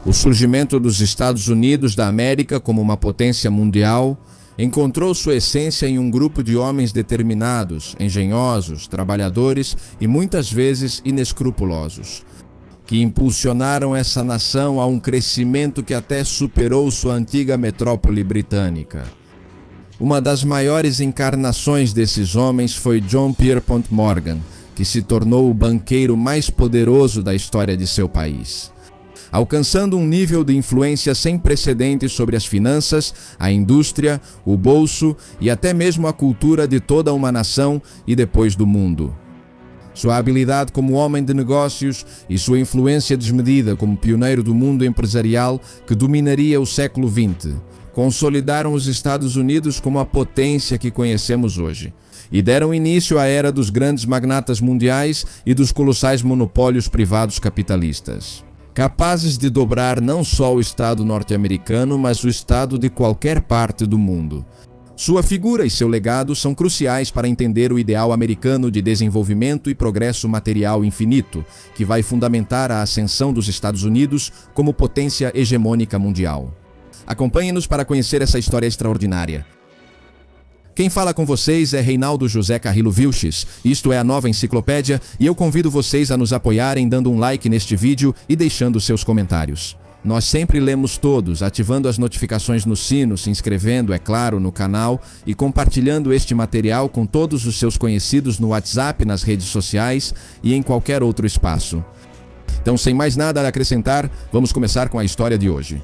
O surgimento dos Estados Unidos da América como uma potência mundial encontrou sua essência em um grupo de homens determinados, engenhosos, trabalhadores e muitas vezes inescrupulosos, que impulsionaram essa nação a um crescimento que até superou sua antiga metrópole britânica. Uma das maiores encarnações desses homens foi John Pierpont Morgan, que se tornou o banqueiro mais poderoso da história de seu país, alcançando um nível de influência sem precedentes sobre as finanças, a indústria, o bolso e até mesmo a cultura de toda uma nação e depois do mundo. Sua habilidade como homem de negócios e sua influência desmedida como pioneiro do mundo empresarial que dominaria o século XX consolidaram os Estados Unidos como a potência que conhecemos hoje e deram início à era dos grandes magnatas mundiais e dos colossais monopólios privados capitalistas, capazes de dobrar não só o Estado norte-americano, mas o Estado de qualquer parte do mundo. Sua figura e seu legado são cruciais para entender o ideal americano de desenvolvimento e progresso material infinito, que vai fundamentar a ascensão dos Estados Unidos como potência hegemônica mundial. Acompanhe-nos para conhecer essa história extraordinária. Quem fala com vocês é Reinaldo José Carrillo Vilches, isto é a Nova Enciclopédia, e eu convido vocês a nos apoiarem dando um like neste vídeo e deixando seus comentários. Nós sempre lemos todos, ativando as notificações no sino, se inscrevendo, é claro, no canal e compartilhando este material com todos os seus conhecidos no WhatsApp, nas redes sociais e em qualquer outro espaço. Então, sem mais nada a acrescentar, vamos começar com a história de hoje.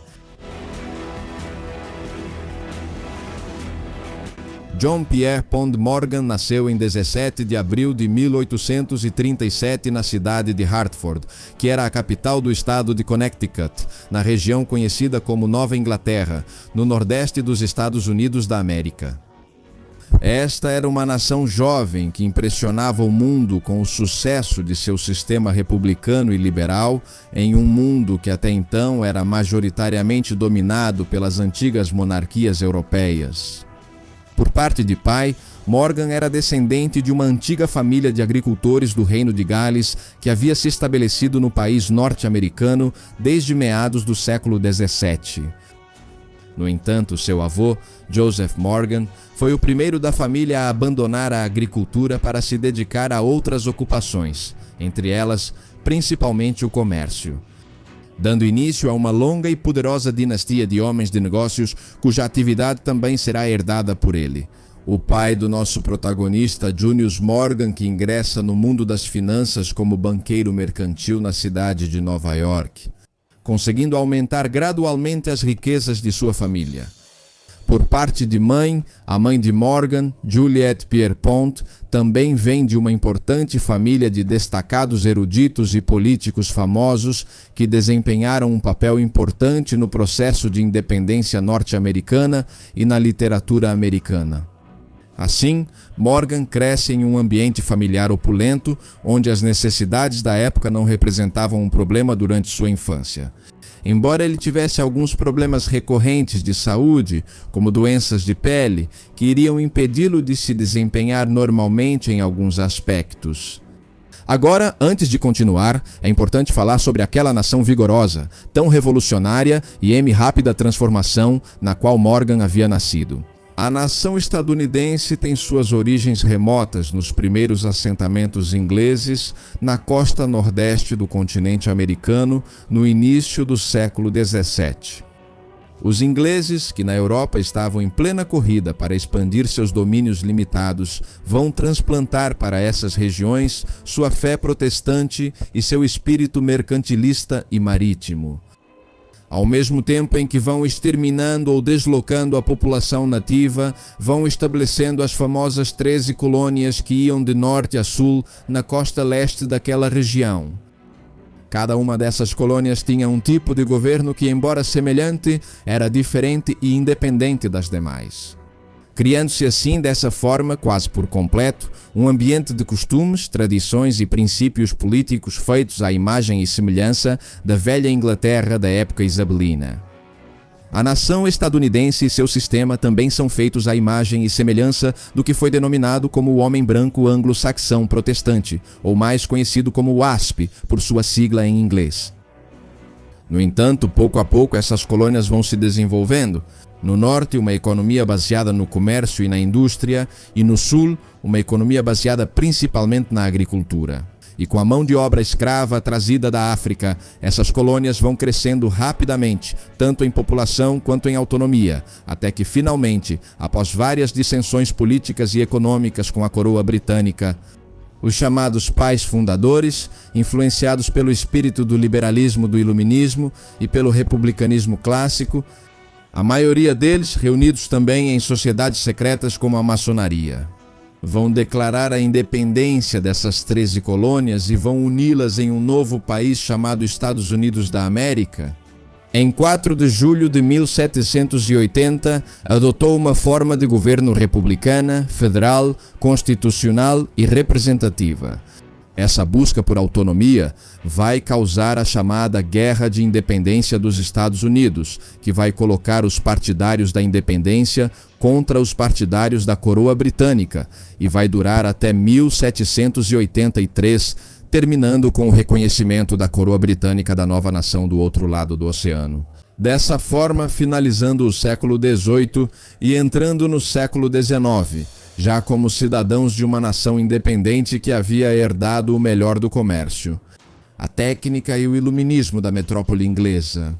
John Pierpont Morgan nasceu em 17 de abril de 1837 na cidade de Hartford, que era a capital do estado de Connecticut, na região conhecida como Nova Inglaterra, no nordeste dos Estados Unidos da América. Esta era uma nação jovem que impressionava o mundo com o sucesso de seu sistema republicano e liberal em um mundo que até então era majoritariamente dominado pelas antigas monarquias europeias. Por parte de pai, Morgan era descendente de uma antiga família de agricultores do Reino de Gales que havia se estabelecido no país norte-americano desde meados do século XVII. No entanto, seu avô, Joseph Morgan, foi o primeiro da família a abandonar a agricultura para se dedicar a outras ocupações, entre elas, principalmente o comércio, dando início a uma longa e poderosa dinastia de homens de negócios cuja atividade também será herdada por ele. O pai do nosso protagonista, Junius Morgan, que ingressa no mundo das finanças como banqueiro mercantil na cidade de Nova York, conseguindo aumentar gradualmente as riquezas de sua família. Por parte de mãe, a mãe de Morgan, Juliette Pierpont, também vem de uma importante família de destacados eruditos e políticos famosos que desempenharam um papel importante no processo de independência norte-americana e na literatura americana. Assim, Morgan cresce em um ambiente familiar opulento, onde as necessidades da época não representavam um problema durante sua infância. Embora ele tivesse alguns problemas recorrentes de saúde, como doenças de pele, que iriam impedi-lo de se desempenhar normalmente em alguns aspectos. Agora, antes de continuar, é importante falar sobre aquela nação vigorosa, tão revolucionária e em rápida transformação na qual Morgan havia nascido. A nação estadunidense tem suas origens remotas nos primeiros assentamentos ingleses na costa nordeste do continente americano no início do século XVII. Os ingleses, que na Europa estavam em plena corrida para expandir seus domínios limitados, vão transplantar para essas regiões sua fé protestante e seu espírito mercantilista e marítimo. Ao mesmo tempo em que vão exterminando ou deslocando a população nativa, vão estabelecendo as famosas 13 colônias que iam de norte a sul na costa leste daquela região. Cada uma dessas colônias tinha um tipo de governo que, embora semelhante, era diferente e independente das demais, criando-se assim, dessa forma, quase por completo, um ambiente de costumes, tradições e princípios políticos feitos à imagem e semelhança da velha Inglaterra da época isabelina. A nação estadunidense e seu sistema também são feitos à imagem e semelhança do que foi denominado como o homem branco anglo-saxão protestante, ou mais conhecido como WASP, por sua sigla em inglês. No entanto, pouco a pouco essas colônias vão se desenvolvendo. No norte, uma economia baseada no comércio e na indústria, e no sul, uma economia baseada principalmente na agricultura. E com a mão de obra escrava trazida da África, essas colônias vão crescendo rapidamente, tanto em população quanto em autonomia, até que finalmente, após várias dissensões políticas e econômicas com a coroa britânica, os chamados pais fundadores, influenciados pelo espírito do liberalismo do iluminismo e pelo republicanismo clássico, a maioria deles reunidos também em sociedades secretas como a maçonaria, vão declarar a independência dessas 13 colônias e vão uni-las em um novo país chamado Estados Unidos da América. Em 4 de julho de 1780, adotou uma forma de governo republicana, federal, constitucional e representativa. Essa busca por autonomia vai causar a chamada Guerra de Independência dos Estados Unidos, que vai colocar os partidários da independência contra os partidários da coroa britânica e vai durar até 1783, terminando com o reconhecimento da coroa britânica da nova nação do outro lado do oceano. Dessa forma, finalizando o século XVIII e entrando no século XIX, já como cidadãos de uma nação independente que havia herdado o melhor do comércio, a técnica e o iluminismo da metrópole inglesa.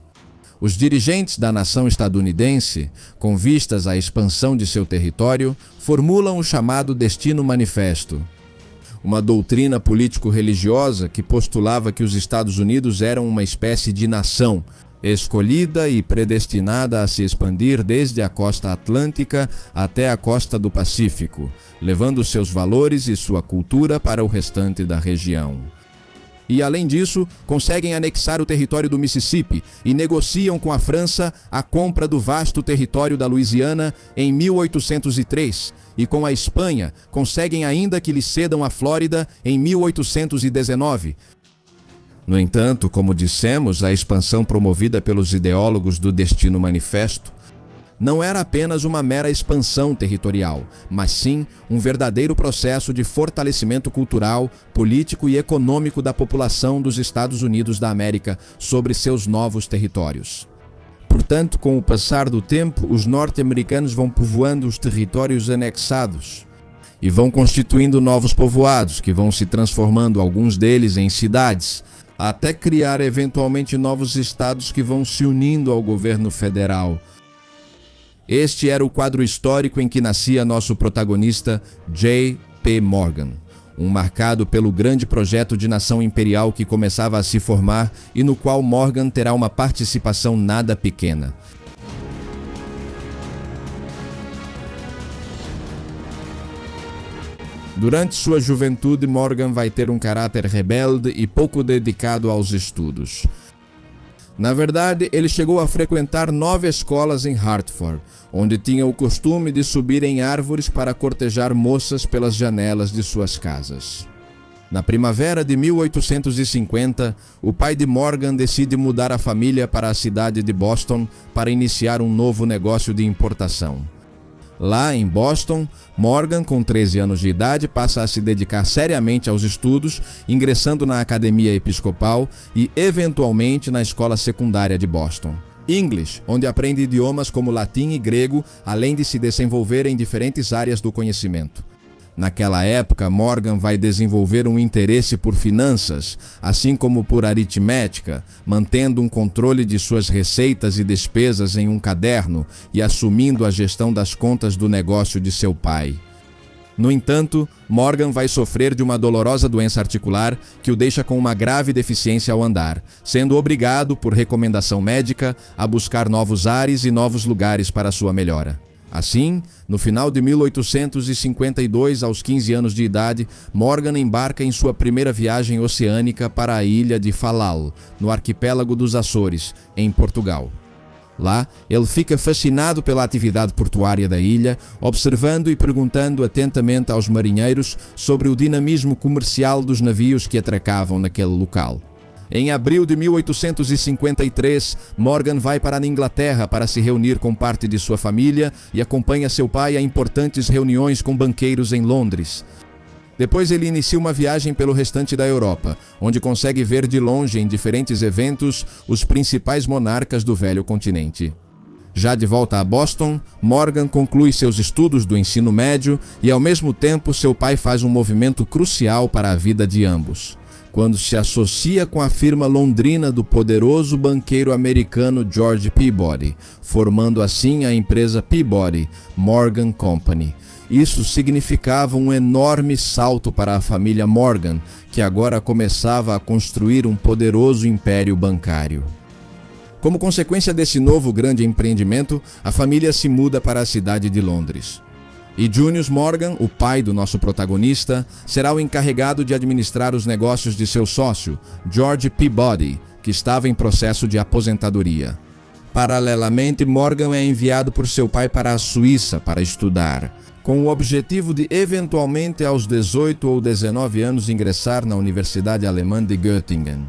Os dirigentes da nação estadunidense, com vistas à expansão de seu território, formulam o chamado Destino Manifesto, uma doutrina político-religiosa que postulava que os Estados Unidos eram uma espécie de nação, escolhida e predestinada a se expandir desde a costa atlântica até a costa do Pacífico, levando seus valores e sua cultura para o restante da região. E, além disso, conseguem anexar o território do Mississippi e negociam com a França a compra do vasto território da Louisiana em 1803, e com a Espanha conseguem ainda que lhe cedam a Flórida em 1819. No entanto, como dissemos, a expansão promovida pelos ideólogos do Destino Manifesto não era apenas uma mera expansão territorial, mas sim um verdadeiro processo de fortalecimento cultural, político e econômico da população dos Estados Unidos da América sobre seus novos territórios. Portanto, com o passar do tempo, os norte-americanos vão povoando os territórios anexados e vão constituindo novos povoados, que vão se transformando, alguns deles, em cidades, até criar eventualmente novos estados que vão se unindo ao governo federal. Este era o quadro histórico em que nascia nosso protagonista J.P. Morgan, um marcado pelo grande projeto de nação imperial que começava a se formar e no qual Morgan terá uma participação nada pequena. Durante sua juventude, Morgan vai ter um caráter rebelde e pouco dedicado aos estudos. Na verdade, ele chegou a frequentar 9 escolas em Hartford, onde tinha o costume de subir em árvores para cortejar moças pelas janelas de suas casas. Na primavera de 1850, o pai de Morgan decide mudar a família para a cidade de Boston para iniciar um novo negócio de importação. Lá em Boston, Morgan, com 13 anos de idade, passa a se dedicar seriamente aos estudos, ingressando na Academia Episcopal e, eventualmente, na escola secundária de Boston. English, onde aprende idiomas como latim e grego, além de se desenvolver em diferentes áreas do conhecimento. Naquela época, Morgan vai desenvolver um interesse por finanças, assim como por aritmética, mantendo um controle de suas receitas e despesas em um caderno e assumindo a gestão das contas do negócio de seu pai. No entanto, Morgan vai sofrer de uma dolorosa doença articular que o deixa com uma grave deficiência ao andar, sendo obrigado, por recomendação médica, a buscar novos ares e novos lugares para sua melhora. Assim, no final de 1852, aos 15 anos de idade, Morgan embarca em sua primeira viagem oceânica para a ilha de Fallal, no arquipélago dos Açores, em Portugal. Lá, ele fica fascinado pela atividade portuária da ilha, observando e perguntando atentamente aos marinheiros sobre o dinamismo comercial dos navios que atracavam naquele local. Em abril de 1853, Morgan vai para a Inglaterra para se reunir com parte de sua família e acompanha seu pai a importantes reuniões com banqueiros em Londres. Depois ele inicia uma viagem pelo restante da Europa, onde consegue ver de longe em diferentes eventos os principais monarcas do velho continente. Já de volta a Boston, Morgan conclui seus estudos do ensino médio e, ao mesmo tempo, seu pai faz um movimento crucial para a vida de ambos, quando se associa com a firma londrina do poderoso banqueiro americano George Peabody, formando assim a empresa Peabody Morgan Company. Isso significava um enorme salto para a família Morgan, que agora começava a construir um poderoso império bancário. Como consequência desse novo grande empreendimento, a família se muda para a cidade de Londres. E Junius Morgan, o pai do nosso protagonista, será o encarregado de administrar os negócios de seu sócio, George Peabody, que estava em processo de aposentadoria. Paralelamente, Morgan é enviado por seu pai para a Suíça para estudar, com o objetivo de eventualmente aos 18 ou 19 anos ingressar na Universidade Alemã de Göttingen,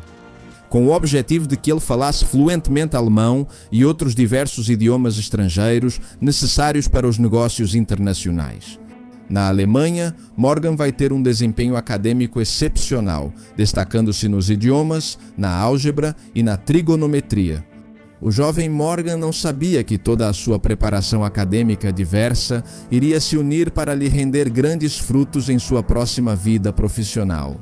com o objetivo de que ele falasse fluentemente alemão e outros diversos idiomas estrangeiros necessários para os negócios internacionais. Na Alemanha, Morgan vai ter um desempenho acadêmico excepcional, destacando-se nos idiomas, na álgebra e na trigonometria. O jovem Morgan não sabia que toda a sua preparação acadêmica diversa iria se unir para lhe render grandes frutos em sua próxima vida profissional.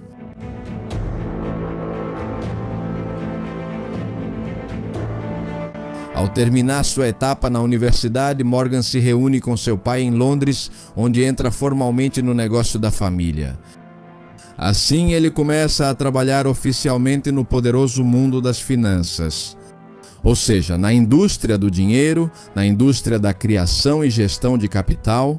Ao terminar sua etapa na universidade, Morgan se reúne com seu pai em Londres, onde entra formalmente no negócio da família. Assim, ele começa a trabalhar oficialmente no poderoso mundo das finanças, ou seja, na indústria do dinheiro, na indústria da criação e gestão de capital.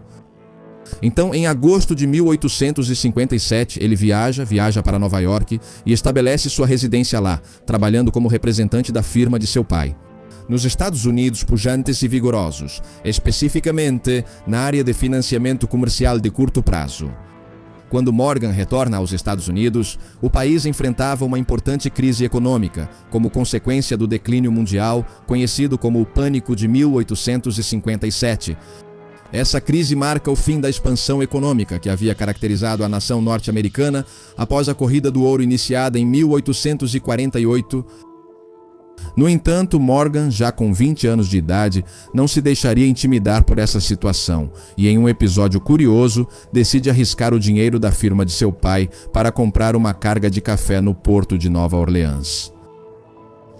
Então, em agosto de 1857, ele viaja para Nova York e estabelece sua residência lá, trabalhando como representante da firma de seu pai. Nos Estados Unidos pujantes e vigorosos, especificamente na área de financiamento comercial de curto prazo. Quando Morgan retorna aos Estados Unidos, o país enfrentava uma importante crise econômica, como consequência do declínio mundial, conhecido como o Pânico de 1857. Essa crise marca o fim da expansão econômica que havia caracterizado a nação norte-americana após a corrida do ouro iniciada em 1848. No entanto, Morgan, já com 20 anos de idade, não se deixaria intimidar por essa situação e, em um episódio curioso, decide arriscar o dinheiro da firma de seu pai para comprar uma carga de café no porto de Nova Orleans.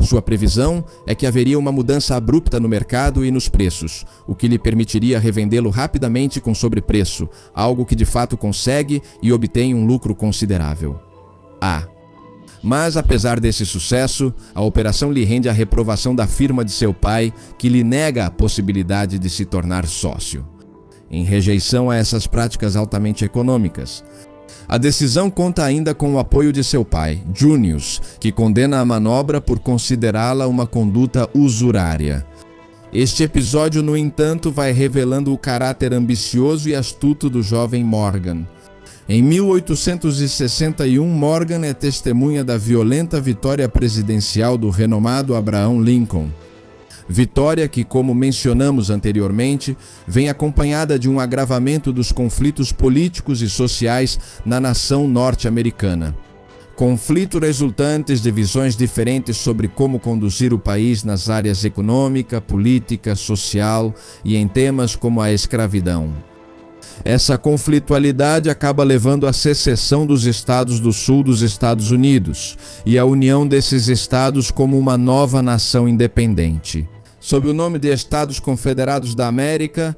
Sua previsão é que haveria uma mudança abrupta no mercado e nos preços, o que lhe permitiria revendê-lo rapidamente com sobrepreço, algo que de fato consegue e obtém um lucro considerável. Mas, apesar desse sucesso, a operação lhe rende a reprovação da firma de seu pai, que lhe nega a possibilidade de se tornar sócio. Em rejeição a essas práticas altamente econômicas, a decisão conta ainda com o apoio de seu pai, Junius, que condena a manobra por considerá-la uma conduta usurária. Este episódio, no entanto, vai revelando o caráter ambicioso e astuto do jovem Morgan. Em 1861, Morgan é testemunha da violenta vitória presidencial do renomado Abraham Lincoln. Vitória que, como mencionamos anteriormente, vem acompanhada de um agravamento dos conflitos políticos e sociais na nação norte-americana. Conflito resultantes de visões diferentes sobre como conduzir o país nas áreas econômica, política, social e em temas como a escravidão. Essa conflitualidade acaba levando à secessão dos estados do sul dos Estados Unidos e à união desses estados como uma nova nação independente, sob o nome de Estados Confederados da América,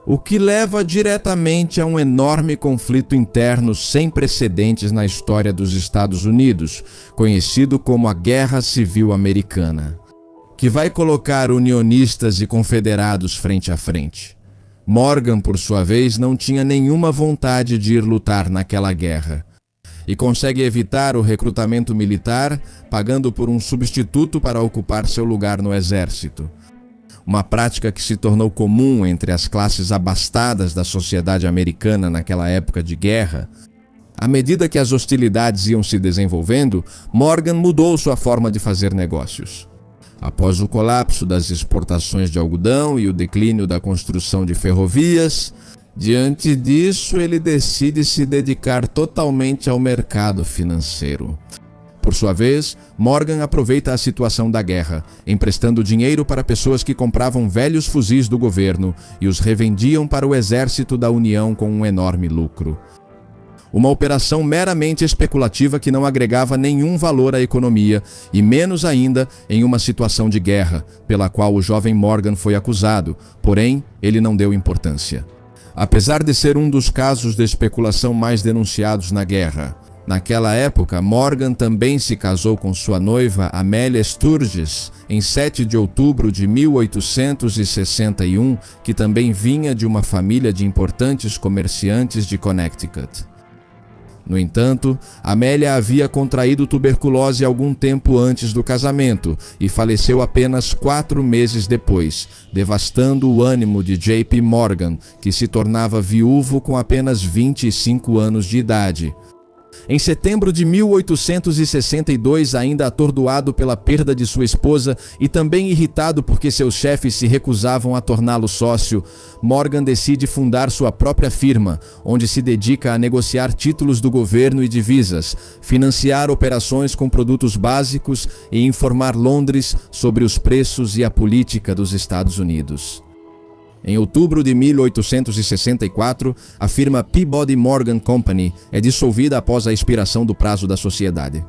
o que leva diretamente a um enorme conflito interno sem precedentes na história dos Estados Unidos, conhecido como a Guerra Civil Americana, que vai colocar unionistas e confederados frente a frente. Morgan, por sua vez, não tinha nenhuma vontade de ir lutar naquela guerra e consegue evitar o recrutamento militar, pagando por um substituto para ocupar seu lugar no exército. Uma prática que se tornou comum entre as classes abastadas da sociedade americana naquela época de guerra. À medida que as hostilidades iam se desenvolvendo, Morgan mudou sua forma de fazer negócios. Após o colapso das exportações de algodão e o declínio da construção de ferrovias, Diante disso, ele decide se dedicar totalmente ao mercado financeiro. Por sua vez, Morgan aproveita a situação da guerra, emprestando dinheiro para pessoas que compravam velhos fuzis do governo e os revendiam para o exército da União com um enorme lucro. Uma operação meramente especulativa que não agregava nenhum valor à economia, e menos ainda em uma situação de guerra, pela qual o jovem Morgan foi acusado, porém, ele não deu importância. Apesar de ser um dos casos de especulação mais denunciados na guerra, naquela época, Morgan também se casou com sua noiva Amélia Sturgis em 7 de outubro de 1861, que também vinha de uma família de importantes comerciantes de Connecticut. No entanto, Amélia havia contraído tuberculose algum tempo antes do casamento e faleceu apenas 4 meses depois, devastando o ânimo de J.P. Morgan, que se tornava viúvo com apenas 25 anos de idade. Em setembro de 1862, ainda atordoado pela perda de sua esposa e também irritado porque seus chefes se recusavam a torná-lo sócio, Morgan decide fundar sua própria firma, onde se dedica a negociar títulos do governo e divisas, financiar operações com produtos básicos e informar Londres sobre os preços e a política dos Estados Unidos. Em outubro de 1864, a firma Peabody Morgan Company é dissolvida após a expiração do prazo da sociedade.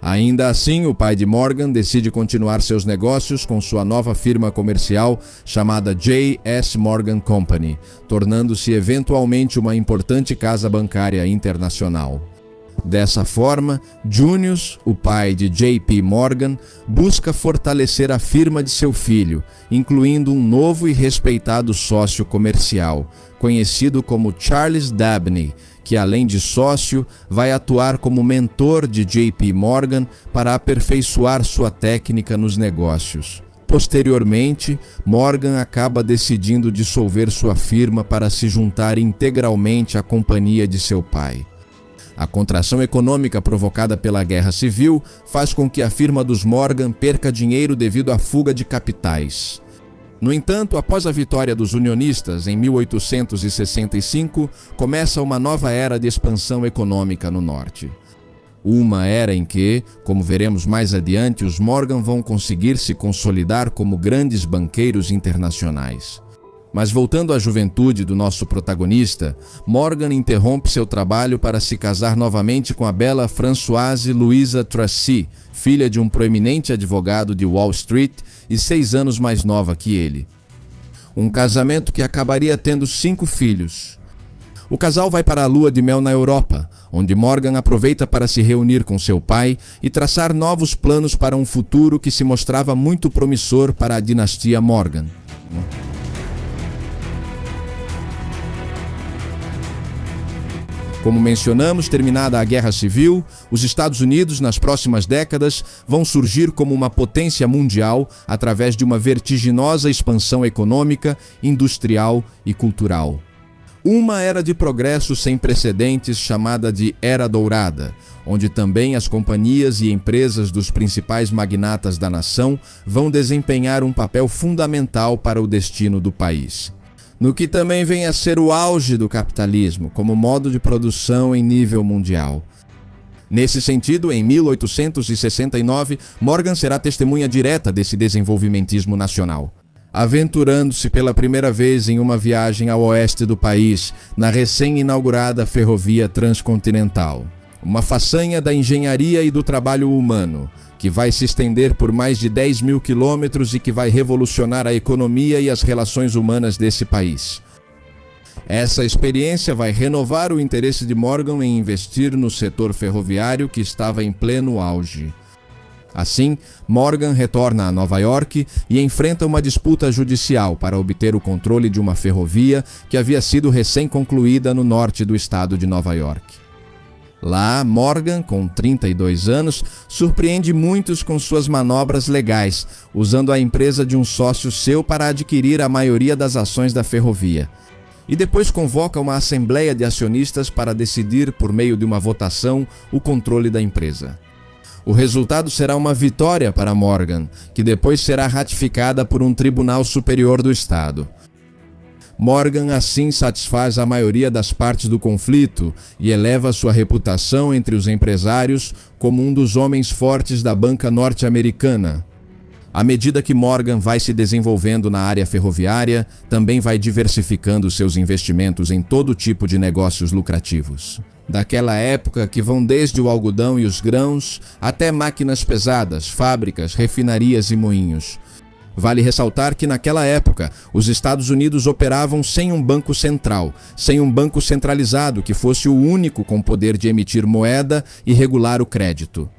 Ainda assim, o pai de Morgan decide continuar seus negócios com sua nova firma comercial chamada J.S. Morgan Company, tornando-se eventualmente uma importante casa bancária internacional. Dessa forma, Junius, o pai de J.P. Morgan, busca fortalecer a firma de seu filho, incluindo um novo e respeitado sócio comercial, conhecido como Charles Dabney, que além de sócio, vai atuar como mentor de J.P. Morgan para aperfeiçoar sua técnica nos negócios. Posteriormente, Morgan acaba decidindo dissolver sua firma para se juntar integralmente à companhia de seu pai. A contração econômica provocada pela Guerra Civil faz com que a firma dos Morgan perca dinheiro devido à fuga de capitais. No entanto, após a vitória dos unionistas em 1865, começa uma nova era de expansão econômica no norte. Uma era em que, como veremos mais adiante, os Morgan vão conseguir se consolidar como grandes banqueiros internacionais. Mas voltando à juventude do nosso protagonista, Morgan interrompe seu trabalho para se casar novamente com a bela Françoise Louisa Tracy, filha de um proeminente advogado de Wall Street e 6 anos mais nova que ele. Um casamento que acabaria tendo 5 filhos. O casal vai para a lua de mel na Europa, onde Morgan aproveita para se reunir com seu pai e traçar novos planos para um futuro que se mostrava muito promissor para a dinastia Morgan. Como mencionamos, terminada a Guerra Civil, os Estados Unidos, nas próximas décadas, vão surgir como uma potência mundial através de uma vertiginosa expansão econômica, industrial e cultural. Uma era de progresso sem precedentes chamada de Era Dourada, onde também as companhias e empresas dos principais magnatas da nação vão desempenhar um papel fundamental para o destino do país. No que também vem a ser o auge do capitalismo, como modo de produção em nível mundial. Nesse sentido, em 1869, Morgan será testemunha direta desse desenvolvimentismo nacional, aventurando-se pela primeira vez em uma viagem ao oeste do país, na recém-inaugurada Ferrovia Transcontinental. Uma façanha da engenharia e do trabalho humano, que vai se estender por mais de 10 mil quilômetros e que vai revolucionar a economia e as relações humanas desse país. Essa experiência vai renovar o interesse de Morgan em investir no setor ferroviário que estava em pleno auge. Assim, Morgan retorna a Nova York e enfrenta uma disputa judicial para obter o controle de uma ferrovia que havia sido recém-concluída no norte do estado de Nova York. Lá, Morgan, com 32 anos, surpreende muitos com suas manobras legais, usando a empresa de um sócio seu para adquirir a maioria das ações da ferrovia. E depois convoca uma assembleia de acionistas para decidir, por meio de uma votação, o controle da empresa. O resultado será uma vitória para Morgan, que depois será ratificada por um tribunal superior do estado. Morgan assim satisfaz a maioria das partes do conflito e eleva sua reputação entre os empresários como um dos homens fortes da banca norte-americana. À medida que Morgan vai se desenvolvendo na área ferroviária, também vai diversificando seus investimentos em todo tipo de negócios lucrativos. Daquela época que vão desde o algodão e os grãos até máquinas pesadas, fábricas, refinarias e moinhos. Vale ressaltar que naquela época, os Estados Unidos operavam sem um banco central, sem um banco centralizado que fosse o único com poder de emitir moeda e regular o crédito.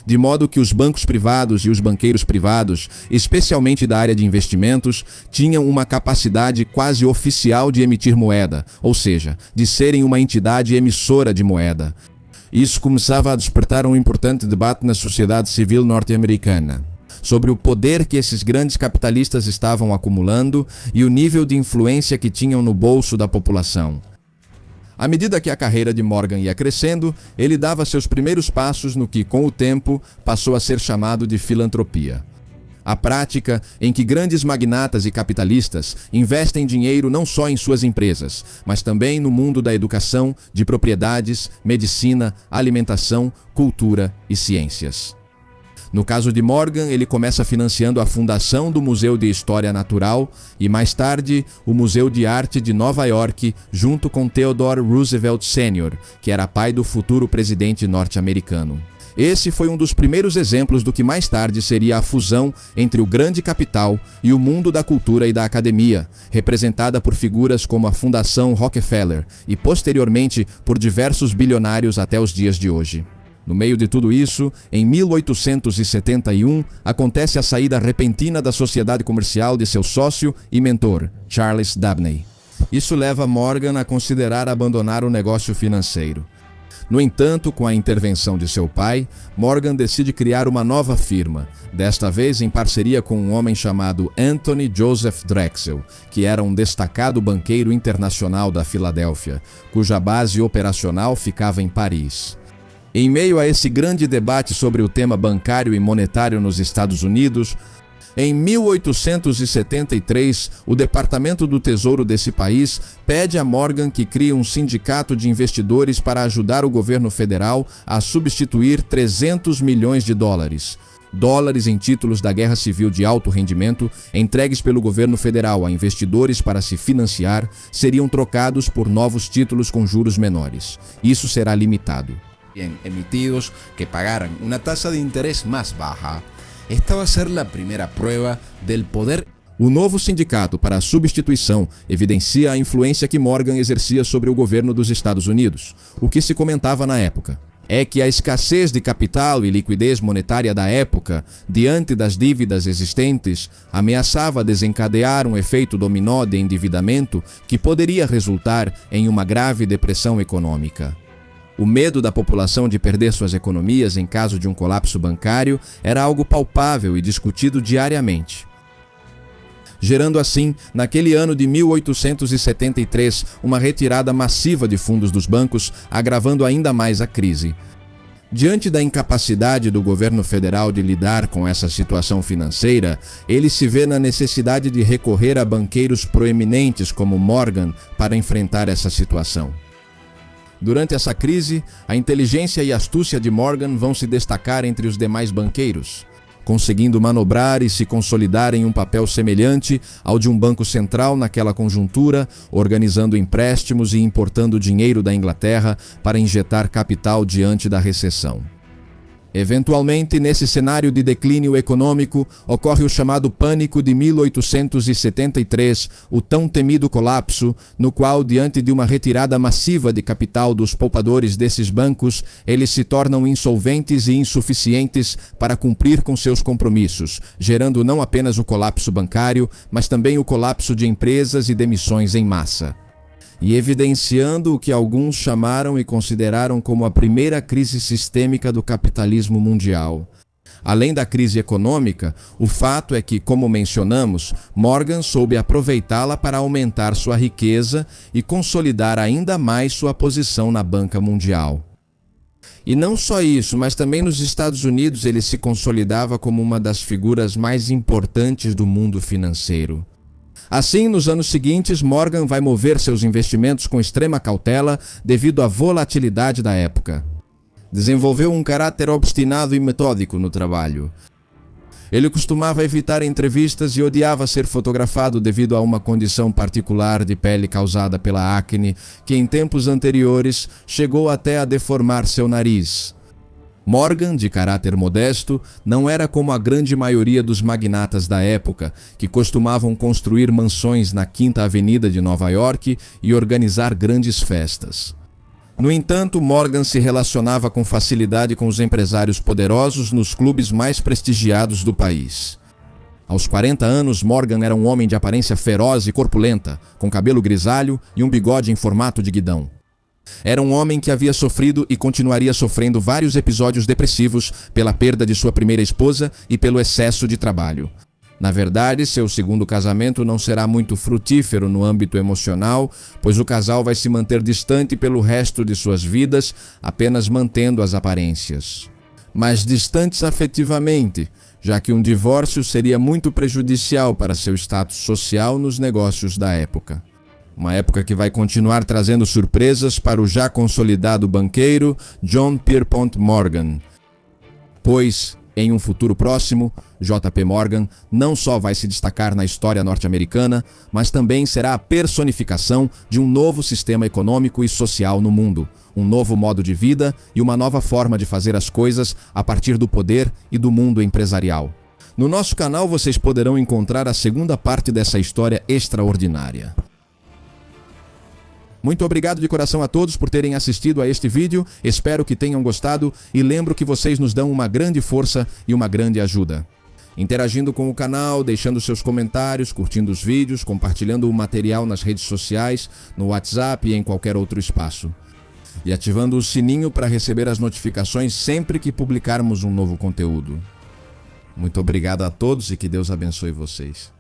De modo que os bancos privados e os banqueiros privados, especialmente da área de investimentos, tinham uma capacidade quase oficial de emitir moeda, ou seja, de serem uma entidade emissora de moeda. Isso começava a despertar um importante debate na sociedade civil norte-americana sobre o poder que esses grandes capitalistas estavam acumulando e o nível de influência que tinham no bolso da população. À medida que a carreira de Morgan ia crescendo, ele dava seus primeiros passos no que, com o tempo, passou a ser chamado de filantropia. A prática em que grandes magnatas e capitalistas investem dinheiro não só em suas empresas, mas também no mundo da educação, de propriedades, medicina, alimentação, cultura e ciências. No caso de Morgan, ele começa financiando a fundação do Museu de História Natural e, mais tarde, o Museu de Arte de Nova York, junto com Theodore Roosevelt Sr., que era pai do futuro presidente norte-americano. Esse foi um dos primeiros exemplos do que mais tarde seria a fusão entre o grande capital e o mundo da cultura e da academia, representada por figuras como a Fundação Rockefeller e, posteriormente, por diversos bilionários até os dias de hoje. No meio de tudo isso, em 1871, acontece a saída repentina da sociedade comercial de seu sócio e mentor, Charles Dabney. Isso leva Morgan a considerar abandonar o negócio financeiro. No entanto, com a intervenção de seu pai, Morgan decide criar uma nova firma, desta vez em parceria com um homem chamado Anthony Joseph Drexel, que era um destacado banqueiro internacional da Filadélfia, cuja base operacional ficava em Paris. Em meio a esse grande debate sobre o tema bancário e monetário nos Estados Unidos, em 1873, o Departamento do Tesouro desse país pede a Morgan que crie um sindicato de investidores para ajudar o governo federal a substituir 300 milhões de dólares. Dólares em títulos da Guerra Civil de alto rendimento, entregues pelo governo federal a investidores para se financiar, seriam trocados por novos títulos com juros menores. Isso será limitado. Emitidos que pagaran una tasa de interés más baja. Esta va a ser la primera prueba del poder. O novo sindicato para a substituição evidencia a influência que Morgan exercia sobre o governo dos Estados Unidos. O que se comentava na época é que a escassez de capital e liquidez monetária da época, diante das dívidas existentes, ameaçava desencadear um efeito dominó de endividamento que poderia resultar em uma grave depressão econômica. O medo da população de perder suas economias em caso de um colapso bancário era algo palpável e discutido diariamente. Gerando assim, naquele ano de 1873, uma retirada massiva de fundos dos bancos, agravando ainda mais a crise. Diante da incapacidade do governo federal de lidar com essa situação financeira, ele se vê na necessidade de recorrer a banqueiros proeminentes como Morgan para enfrentar essa situação. Durante essa crise, a inteligência e astúcia de Morgan vão se destacar entre os demais banqueiros, conseguindo manobrar e se consolidar em um papel semelhante ao de um banco central naquela conjuntura, organizando empréstimos e importando dinheiro da Inglaterra para injetar capital diante da recessão. Eventualmente, nesse cenário de declínio econômico, ocorre o chamado Pânico de 1873, o tão temido colapso, no qual, diante de uma retirada massiva de capital dos poupadores desses bancos, eles se tornam insolventes e insuficientes para cumprir com seus compromissos, gerando não apenas o colapso bancário, mas também o colapso de empresas e demissões em massa. E evidenciando o que alguns chamaram e consideraram como a primeira crise sistêmica do capitalismo mundial. Além da crise econômica, o fato é que, como mencionamos, Morgan soube aproveitá-la para aumentar sua riqueza e consolidar ainda mais sua posição na banca mundial. E não só isso, mas também nos Estados Unidos ele se consolidava como uma das figuras mais importantes do mundo financeiro. Assim, nos anos seguintes, Morgan vai mover seus investimentos com extrema cautela devido à volatilidade da época. Desenvolveu um caráter obstinado e metódico no trabalho. Ele costumava evitar entrevistas e odiava ser fotografado devido a uma condição particular de pele causada pela acne, que em tempos anteriores chegou até a deformar seu nariz. Morgan, de caráter modesto, não era como a grande maioria dos magnatas da época, que costumavam construir mansões na Quinta Avenida de Nova York e organizar grandes festas. No entanto, Morgan se relacionava com facilidade com os empresários poderosos nos clubes mais prestigiados do país. Aos 40 anos, Morgan era um homem de aparência feroz e corpulenta, com cabelo grisalho e um bigode em formato de guidão. Era um homem que havia sofrido e continuaria sofrendo vários episódios depressivos pela perda de sua primeira esposa e pelo excesso de trabalho. Na verdade, seu segundo casamento não será muito frutífero no âmbito emocional, pois o casal vai se manter distante pelo resto de suas vidas, apenas mantendo as aparências. Mas distantes afetivamente, já que um divórcio seria muito prejudicial para seu status social nos negócios da época. Uma época que vai continuar trazendo surpresas para o já consolidado banqueiro John Pierpont Morgan. Pois, em um futuro próximo, J.P. Morgan não só vai se destacar na história norte-americana, mas também será a personificação de um novo sistema econômico e social no mundo, um novo modo de vida e uma nova forma de fazer as coisas a partir do poder e do mundo empresarial. No nosso canal vocês poderão encontrar a segunda parte dessa história extraordinária. Muito obrigado de coração a todos por terem assistido a este vídeo, espero que tenham gostado e lembro que vocês nos dão uma grande força e uma grande ajuda. Interagindo com o canal, deixando seus comentários, curtindo os vídeos, compartilhando o material nas redes sociais, no WhatsApp e em qualquer outro espaço. E ativando o sininho para receber as notificações sempre que publicarmos um novo conteúdo. Muito obrigado a todos e que Deus abençoe vocês.